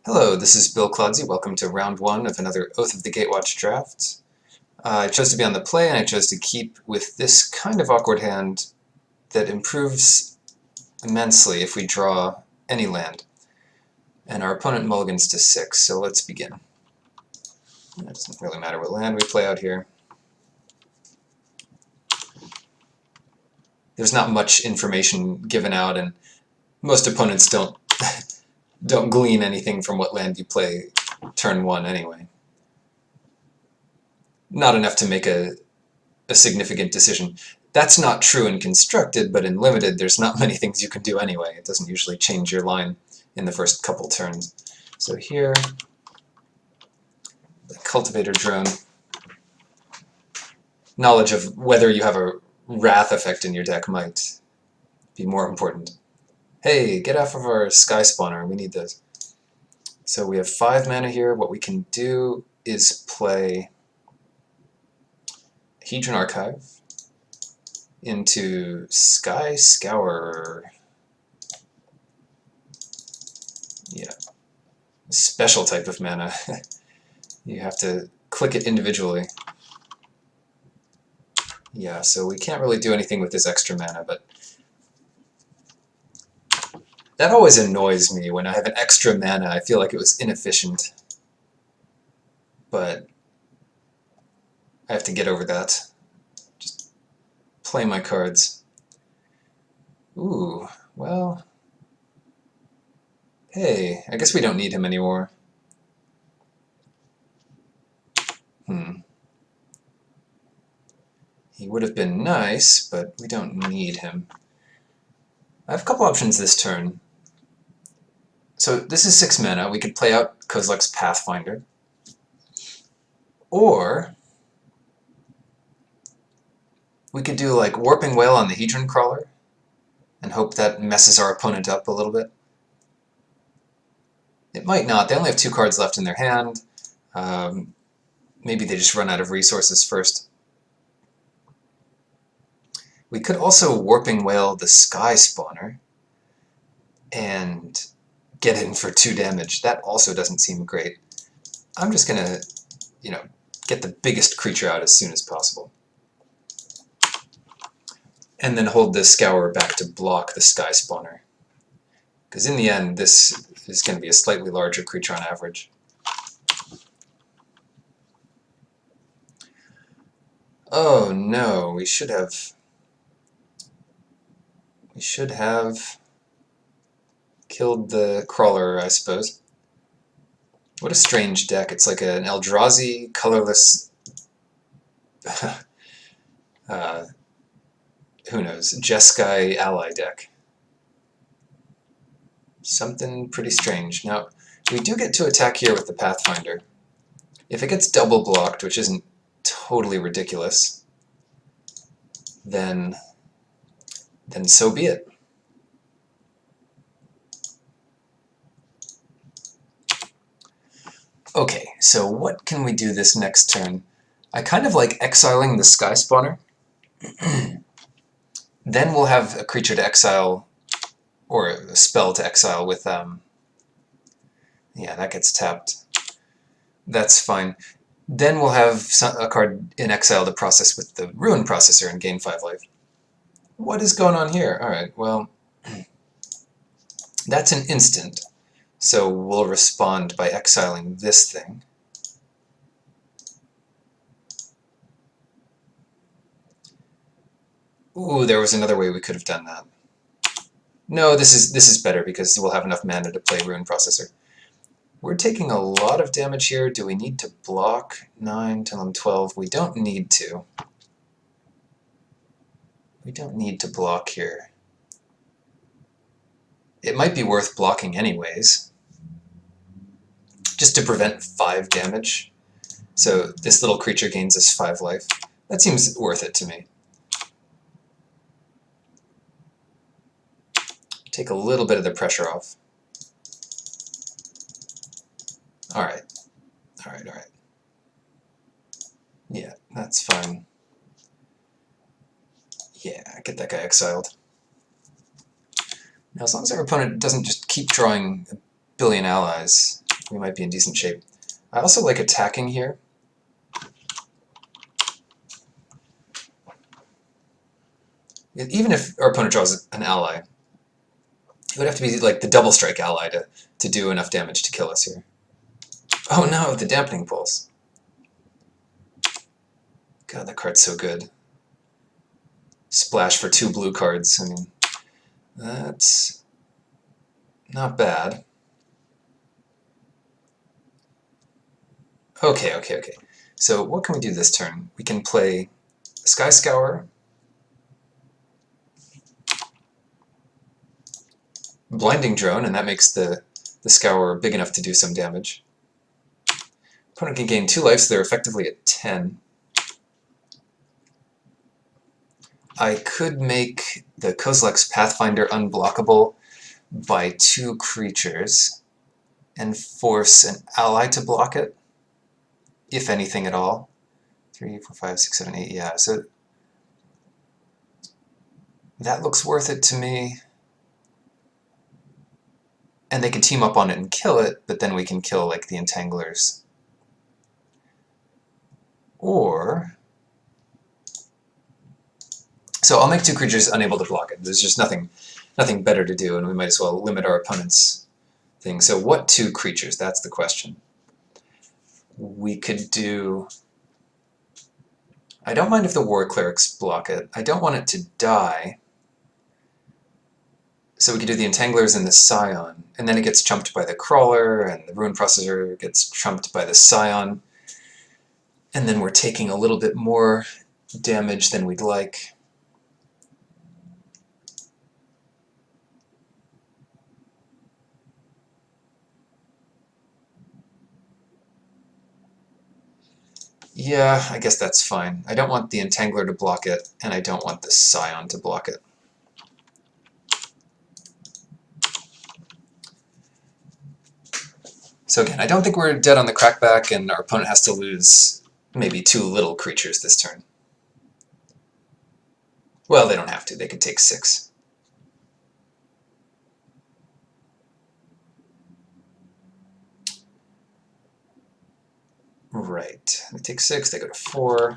Hello, this is Bill Clodsey. Welcome to round one of another Oath of the Gatewatch draft. I chose to be on the play, and I chose to keep with this kind of awkward hand that improves immensely if we draw any land. And our opponent mulligans to 6, so let's begin. It doesn't really matter what land we play out here. There's not much information given out, and most opponents don't don't glean anything from what land you play turn 1 anyway. Not enough to make a significant decision. That's not true in constructed, but in limited there's not many things you can do anyway. It doesn't usually change your line in the first couple turns. So here, the cultivator drone. Knowledge of whether you have a wrath effect in your deck might be more important. Hey, get off of our sky spawner, we need those. So we have 5 mana here. What we can do is play Hedron Archive into Sky Scourer. Yeah, special type of mana. You have to click it individually. Yeah, so we can't really do anything with this extra mana, but that always annoys me when I have an extra mana. I feel like it was inefficient, but I have to get over that. Just play my cards. Ooh, well, hey, I guess we don't need him anymore. He would have been nice, but we don't need him. I have a couple options this turn. So this is 6 mana. We could play out Kozilek's Pathfinder. Or we could do like Warping Wail on the Hedron Crawler and hope that messes our opponent up a little bit. It might not. They only have 2 cards left in their hand. Maybe they just run out of resources first. We could also Warping Wail the Sky Spawner and get in for 2 damage. That also doesn't seem great. I'm just gonna, get the biggest creature out as soon as possible. And then hold this Scourer back to block the Sky Spawner. Because in the end, this is going to be a slightly larger creature on average. Oh no, we should have killed the Crawler, I suppose. What a strange deck. It's like an Eldrazi, colorless, who knows, Jeskai ally deck. Something pretty strange. Now, we do get to attack here with the Pathfinder. If it gets double blocked, which isn't totally ridiculous, then so be it. Okay, so what can we do this next turn? I kind of like exiling the Sky Spawner. Then we'll have a creature to exile, or a spell to exile with, yeah, that gets tapped. That's fine. Then we'll have a card in exile to process with the Ruin Processor and gain 5 life. What is going on here? Alright, well, that's an instant. So we'll respond by exiling this thing. Ooh, there was another way we could have done that. No, this is better because we'll have enough mana to play Ruin Processor. We're taking a lot of damage here. Do we need to block? 9, 10, 11, 12. We don't need to. We don't need to block here. It might be worth blocking anyways, just to prevent 5 damage. So this little creature gains us 5 life. That seems worth it to me. Take a little bit of the pressure off. Alright. Alright. Yeah, that's fine. Yeah, get that guy exiled. Now, as long as our opponent doesn't just keep drawing a billion allies, we might be in decent shape. I also like attacking here. Even if our opponent draws an ally, it would have to be like the double strike ally to do enough damage to kill us here. Oh no, the dampening pulse. God, that card's so good. Splash for 2 blue cards. I mean, that's not bad. Okay. So what can we do this turn? We can play Sky Scour, Blinding Drone, and that makes the Scour big enough to do some damage. Opponent can gain 2 life, so they're effectively at 10. I could make the Kozilek's Pathfinder unblockable by 2 creatures and force an ally to block it, if anything at all. 3, 4, 5, 6, 7, 8, yeah. So that looks worth it to me. And they can team up on it and kill it, but then we can kill like the Entanglers. Or... So I'll make 2 creatures unable to block it. There's just nothing better to do, and we might as well limit our opponent's thing. So what 2 creatures? That's the question. We could do... I don't mind if the War Clerics block it. I don't want it to die. So we could do the Entanglers and the Scion, and then it gets trumped by the Crawler, and the Rune Processor gets trumped by the Scion. And then we're taking a little bit more damage than we'd like. Yeah, I guess that's fine. I don't want the Entangler to block it, and I don't want the Scion to block it. So again, I don't think we're dead on the crackback, and our opponent has to lose maybe 2 little creatures this turn. Well, they don't have to. They could take 6. Right. They take 6, they go to 4.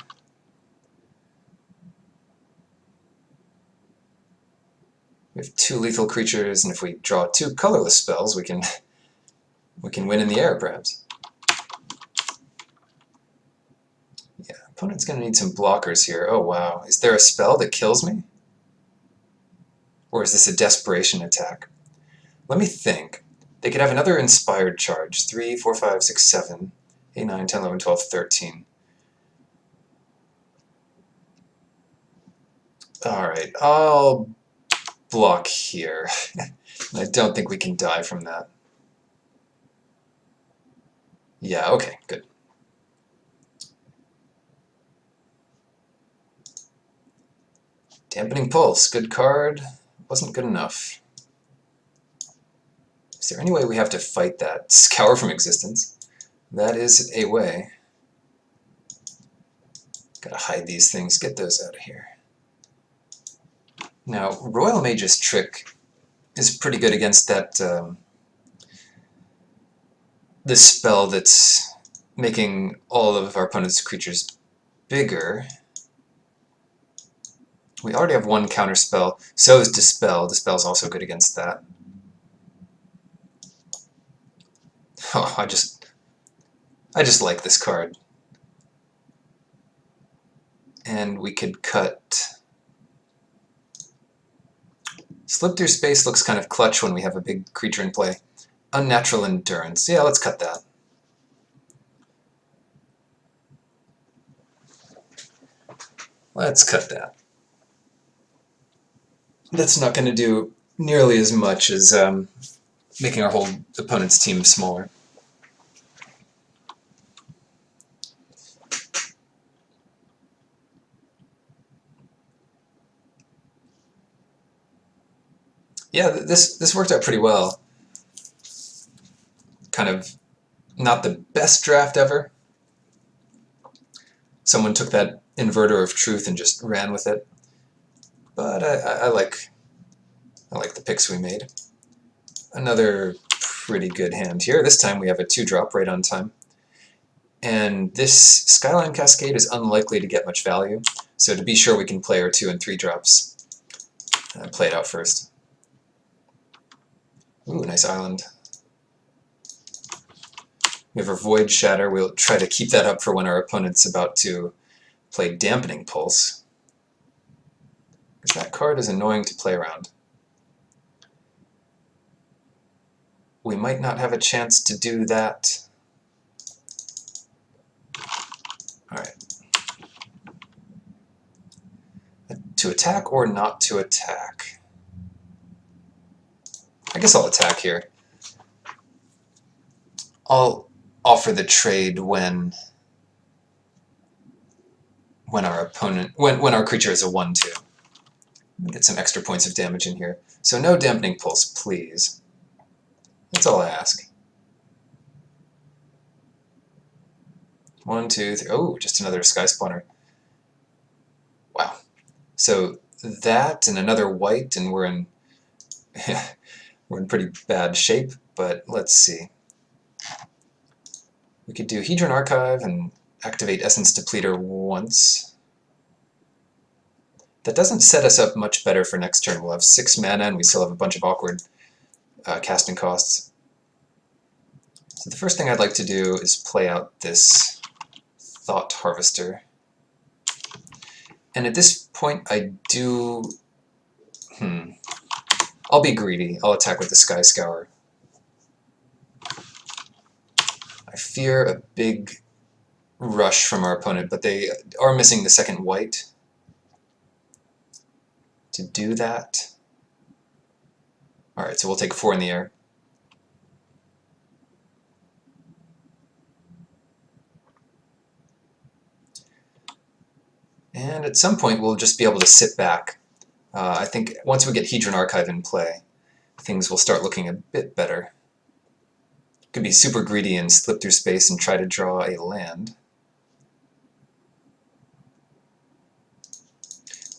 We have 2 lethal creatures, and if we draw 2 colorless spells, we can win in the air, perhaps. Yeah, opponent's going to need some blockers here. Oh, wow. Is there a spell that kills me? Or is this a desperation attack? Let me think. They could have another inspired charge. 3, 4, 5, 6, 7, 8, 9, 10, 11, 12, 13. Alright, I'll block here. I don't think we can die from that. Yeah, okay, good. Dampening Pulse, good card. Wasn't good enough. Is there any way we have to fight that? Scour from existence. That is a way. Gotta hide these things, get those out of here. Now, Royal Mage's Trick is pretty good against that this spell that's making all of our opponent's creatures bigger. We already have 1 counter spell, so is Dispel. Dispel's also good against that. Oh, I just like this card. And we could cut... Slip Through Space looks kind of clutch when we have a big creature in play. Unnatural Endurance. Yeah, let's cut that. Let's cut that. That's not going to do nearly as much as making our whole opponent's team smaller. Yeah, this worked out pretty well. Kind of not the best draft ever. Someone took that Inverter of Truth and just ran with it. But I like the picks we made. Another pretty good hand here. This time we have a 2-drop right on time. And this Skyline Cascade is unlikely to get much value, so to be sure we can play our 2 and 3 drops. Play it out first. Ooh, nice island. We have our Void Shatter. We'll try to keep that up for when our opponent's about to play Dampening Pulse, because that card is annoying to play around. We might not have a chance to do that. Alright. To attack or not to attack? I guess I'll attack here. I'll offer the trade when our creature is a 1/2. Get some extra points of damage in here. So no Dampening Pulse, please. That's all I ask. 1, 2, 3. Oh, just another Sky Spawner. Wow. So that and another white, and we're in pretty bad shape. But let's see. We could do Hedron Archive and activate Essence Depleter once. That doesn't set us up much better for next turn. We'll have 6 mana and we still have a bunch of awkward casting costs. So the first thing I'd like to do is play out this Thought Harvester. And at this point I do... I'll be greedy. I'll attack with the Sky Scour. I fear a big rush from our opponent, but they are missing the second white to do that. Alright, so we'll take 4 in the air. And at some point we'll just be able to sit back. I think once we get Hedron Archive in play, things will start looking a bit better. Could be super greedy and slip through space and try to draw a land.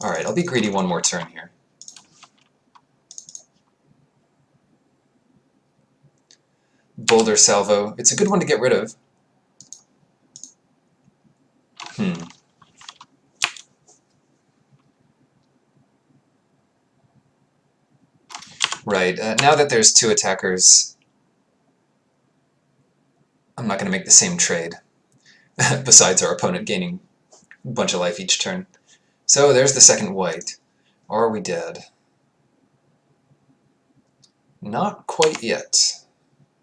Alright, I'll be greedy one more turn here. Boulder Salvo. It's a good one to get rid of. Right, now that there's 2 attackers, I'm not going to make the same trade, besides our opponent gaining a bunch of life each turn. So there's the second white. Are we dead? Not quite yet.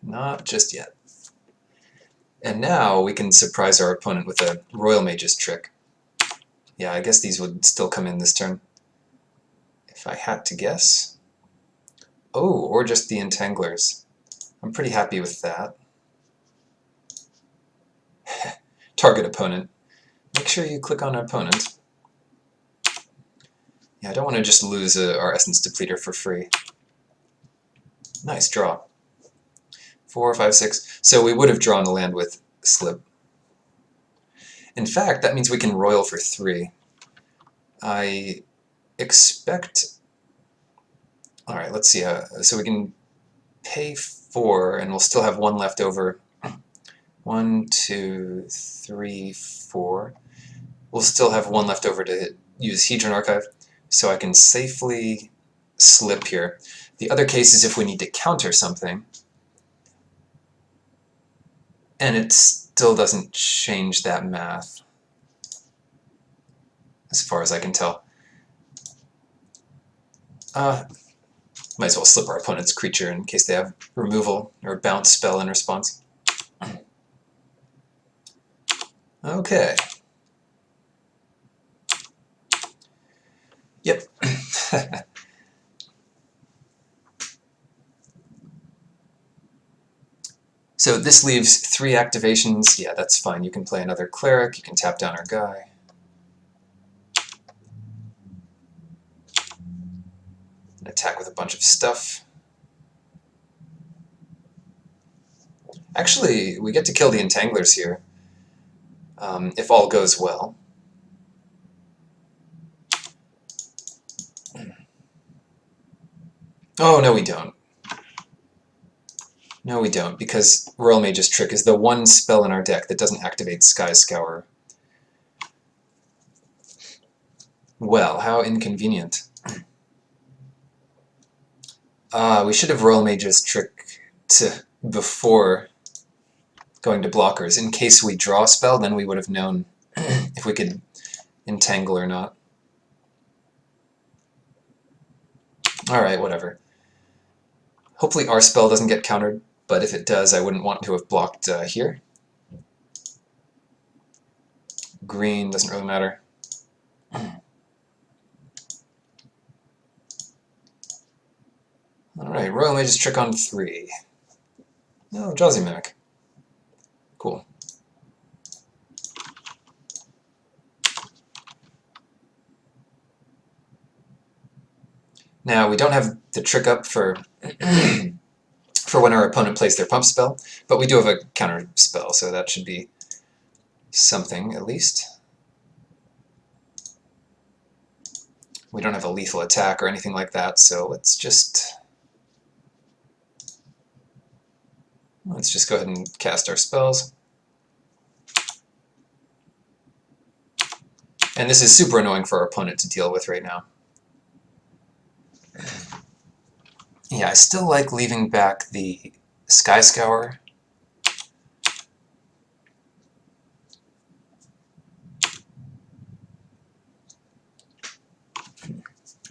Not just yet. And now we can surprise our opponent with a Royal Mage's Trick. Yeah, I guess these would still come in this turn, if I had to guess. Oh, or just the Entanglers. I'm pretty happy with that. Target opponent. Make sure you click on opponent. Yeah, I don't want to just lose our Essence Depleter for free. Nice draw. 4, 5, 6. So we would have drawn the land with Slip. In fact, that means we can Royal for 3. I expect... Alright, let's see. So we can pay 4, and we'll still have 1 left over. 1, 2, 3, 4. We'll still have 1 left over to use Hedron Archive, so I can safely slip here. The other case is if we need to counter something, and it still doesn't change that math, as far as I can tell. Might as well slip our opponent's creature in case they have removal or bounce spell in response. Okay. Yep. So this leaves 3 activations. Yeah, that's fine. You can play another cleric, you can tap down our guy. Attack with a bunch of stuff. Actually, we get to kill the Entanglers here, if all goes well. Oh, no we don't. No, we don't, because Royal Mage's Trick is the one spell in our deck that doesn't activate Sky Scour. Well, how inconvenient. We should have Royal Mage's Trick before going to blockers. In case we draw a spell, then we would have known if we could entangle or not. Alright, whatever. Hopefully our spell doesn't get countered, but if it does, I wouldn't want to have blocked here. Green doesn't really matter. Alright, Royal Mage's Trick on 3. No, Jawsy Mimic. Cool. Now, we don't have the trick up for for when our opponent plays their pump spell, but we do have a counter spell, so that should be something at least. We don't have a lethal attack or anything like that, so let's just go ahead and cast our spells. And this is super annoying for our opponent to deal with right now. Yeah, I still like leaving back the Sky Scour.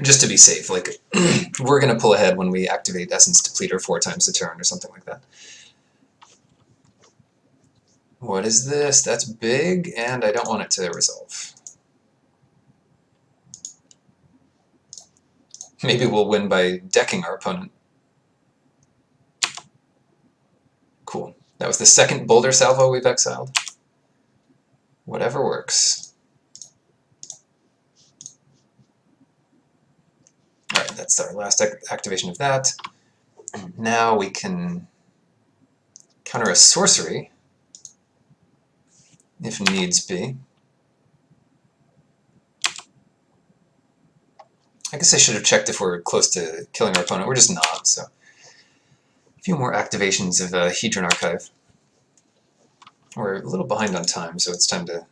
Just to be safe, like, we're going to pull ahead when we activate Essence Depleter 4 times a turn or something like that. What is this? That's big, and I don't want it to resolve. Maybe we'll win by decking our opponent. Cool. That was the second Boulder Salvo we've exiled. Whatever works. Alright, that's our last activation of that. Now we can counter a sorcery, if needs be. I guess I should have checked if we're close to killing our opponent. We're just not, so. A few more activations of Hedron Archive. We're a little behind on time, so it's time to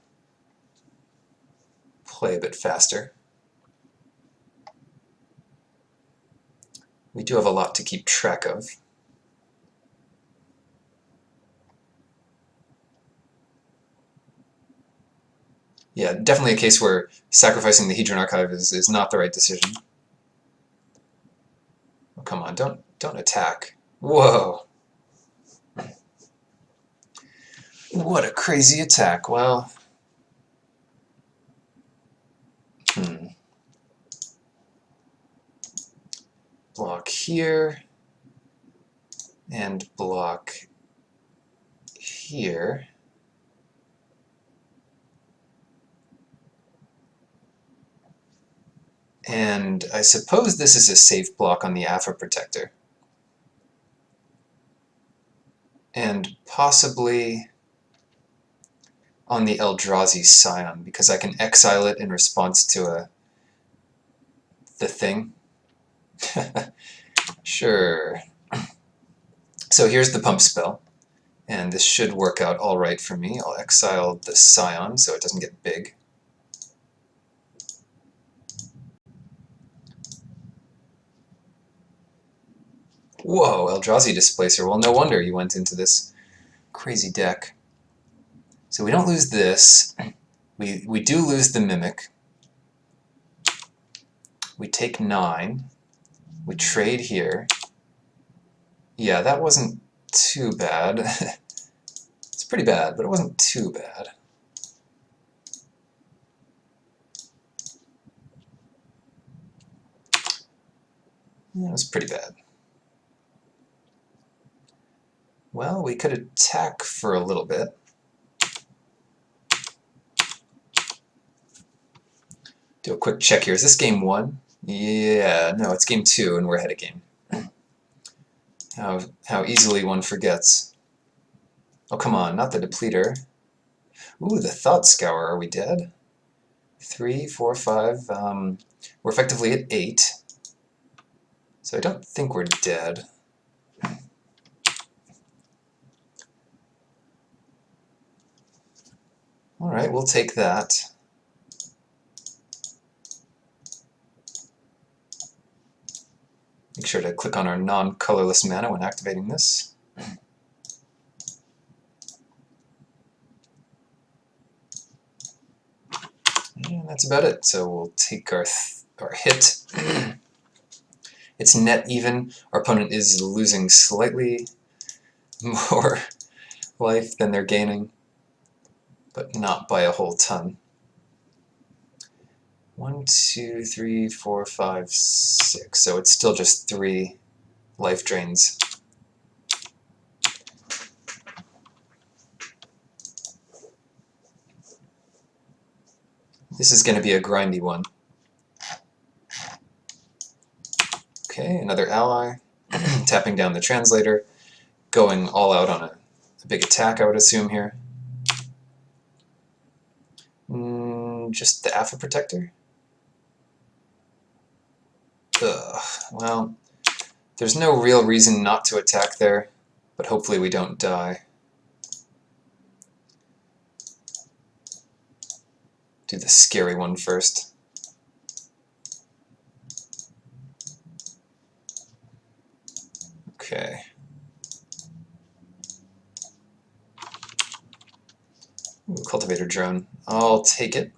play a bit faster. We do have a lot to keep track of. Yeah, definitely a case where sacrificing the Hedron Archive is not the right decision. Oh, come on, don't attack. Whoa! What a crazy attack. Well, block here, and block here. And I suppose this is a safe block on the Aphra Protector. And possibly on the Eldrazi Scion, because I can exile it in response to the thing. Sure. So here's the pump spell, and this should work out alright for me. I'll exile the Scion so it doesn't get big. Whoa, Eldrazi Displacer. Well, no wonder you went into this crazy deck. So we don't lose this. We do lose the Mimic. We take 9. We trade here. Yeah, that wasn't too bad. It's pretty bad, but it wasn't too bad. Yeah, it was pretty bad. Well, we could attack for a little bit. Do a quick check here. Is this game 1? Yeah, no, it's game 2, and we're ahead of game. How easily one forgets. Oh, come on, not the Depleter. Ooh, the Thought Scour. Are we dead? 3, 4, 5. We're effectively at 8. So I don't think we're dead. Alright, we'll take that. Make sure to click on our non-colorless mana when activating this. And that's about it. So we'll take our hit. It's net even. Our opponent is losing slightly more life than they're gaining, but not by a whole ton. 1, 2, 3, 4, 5, 6. So it's still just 3 life drains. This is going to be a grindy one. Okay, another ally. Tapping down the translator. Going all out on a big attack, I would assume here. Just the Alpha Protector? Ugh, well, there's no real reason not to attack there, but hopefully we don't die. Do the scary one first. Okay. Ooh, Cultivator Drone. I'll take it.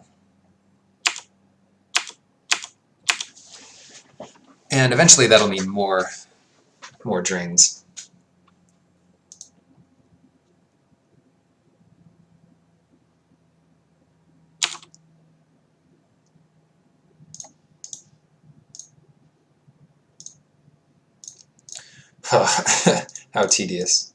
And eventually that'll mean more drains. How tedious.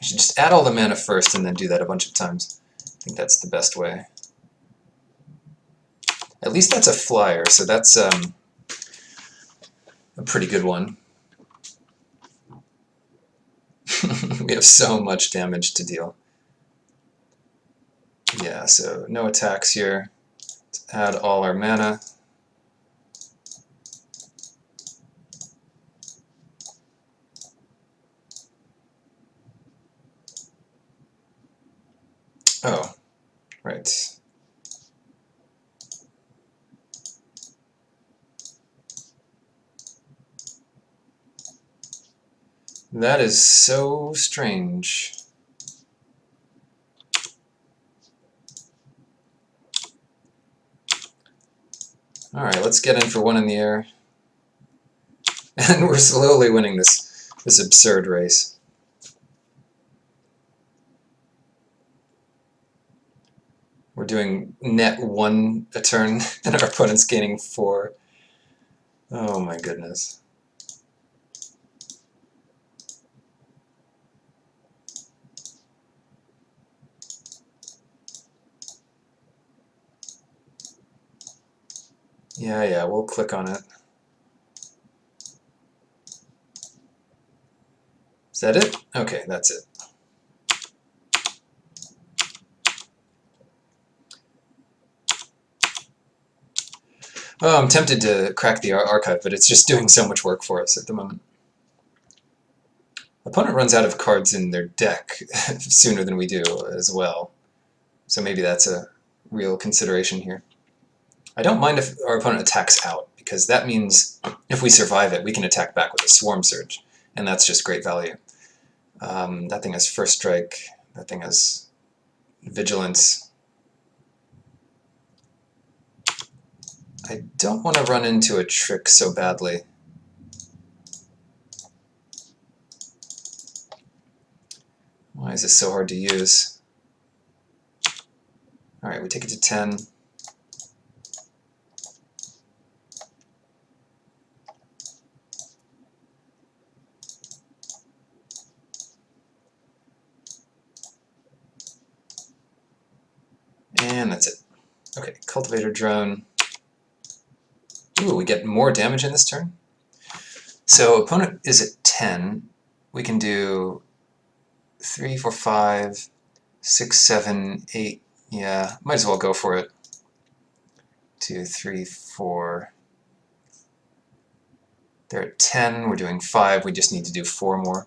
I should just add all the mana first and then do that a bunch of times. I think that's the best way. At least that's a flyer, so that's a pretty good one. We have so much damage to deal. Yeah, so no attacks here. Let's add all our mana. Oh, right. That is so strange. Alright, let's get in for one in the air. And we're slowly winning this absurd race. We're doing net 1 a turn, and our opponent's gaining 4. Oh my goodness. Yeah, we'll click on it. Is that it? Okay, that's it. Oh, I'm tempted to crack the archive, but it's just doing so much work for us at the moment. Opponent runs out of cards in their deck sooner than we do as well, so maybe that's a real consideration here. I don't mind if our opponent attacks out, because that means if we survive it, we can attack back with a Swarm Surge, and that's just great value. That thing has First Strike, that thing has Vigilance. I don't want to run into a trick so badly. Why is this so hard to use? Alright, we take it to 10. And that's it. Okay, Cultivator Drone. Ooh, we get more damage in this turn. So opponent is at 10. We can do 3, 4, 5, 6, 7, 8. Yeah, might as well go for it. 2, 3, 4. They're at 10, we're doing 5, we just need to do 4 more.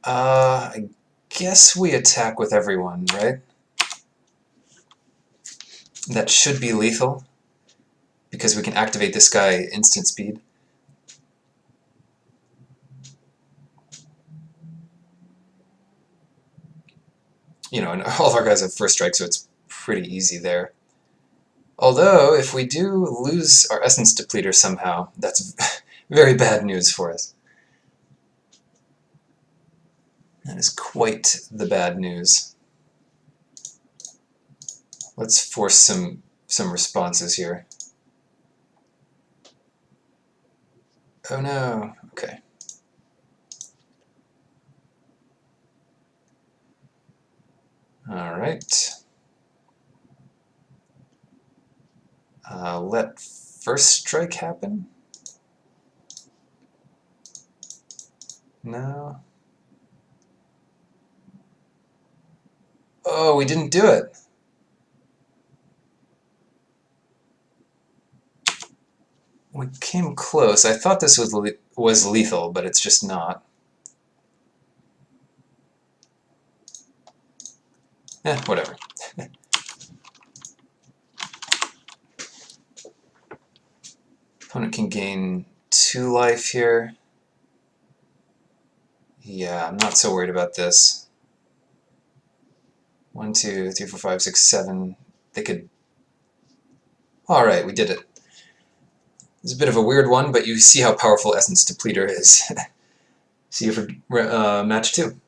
I guess we attack with everyone, right? That should be lethal, because we can activate this guy instant speed. You know, and all of our guys have first strike, so it's pretty easy there. Although, if we do lose our essence depleter somehow, that's very bad news for us. That is quite the bad news. Let's force some responses here. Oh no, okay. Alright. Let first strike happen? No. Oh, we didn't do it. We came close. I thought this was lethal, but it's just not. Whatever. Opponent can gain 2 life here. Yeah, I'm not so worried about this. 1, 2, 3, 4, 5, 6, 7. They could... Alright, we did it. It's a bit of a weird one, but you see how powerful Essence Depleter is. See you for match 2.